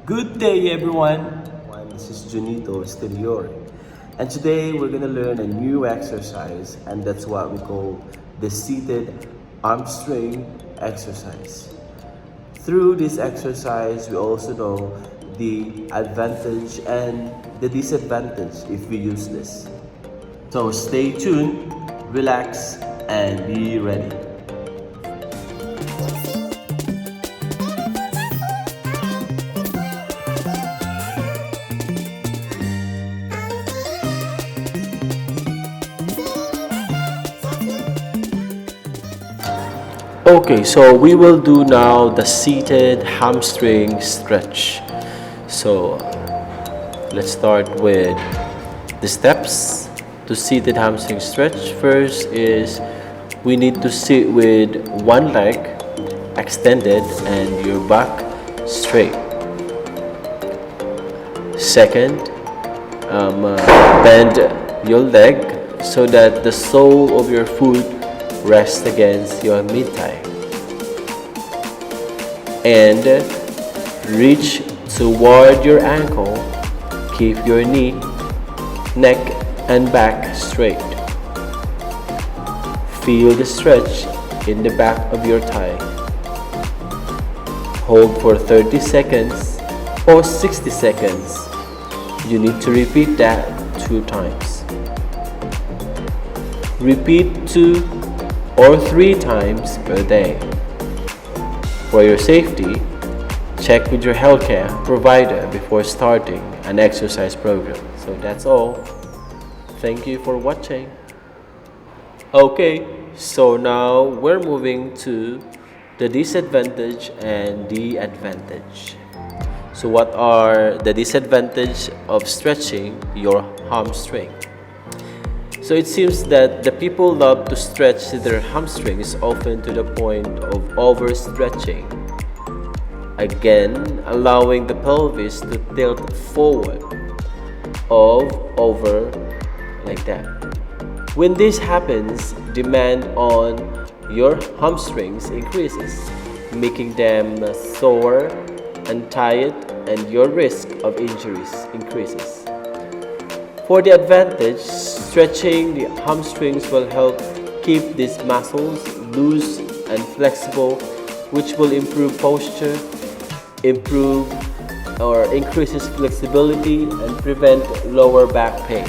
Good day everyone! This is Junito Exterior, and today we're gonna learn a new exercise, and that's what we call the seated hamstring exercise. Through this exercise, we also know the advantage and the disadvantage if we use this. So stay tuned, relax, and be ready. Okay, so we will do now the seated hamstring stretch. So let's start with the steps to seated hamstring stretch. First is we need to sit with one leg extended and your back straight. Second, bend your leg so that the sole of your foot rests against your mid-thigh. And reach toward your ankle. Keep your knee, neck, and back straight. Feel the stretch in the back of your thigh. Hold for 30 seconds or 60 seconds. You need to repeat that 2 times. Repeat 2 or 3 times per day. For your safety, check with your healthcare provider before starting an exercise program. So that's all. Thank you for watching. Okay, so now we're moving to the disadvantage and the advantage. So what are the disadvantages of stretching your hamstring? So it seems that the people love to stretch their hamstrings often to the point of overstretching. Again, allowing the pelvis to tilt forward or over like that. When this happens, demand on your hamstrings increases, making them sore and tired, and your risk of injuries increases. For the advantage, stretching the hamstrings will help keep these muscles loose and flexible, which will improve posture, increases flexibility, and prevent lower back pain.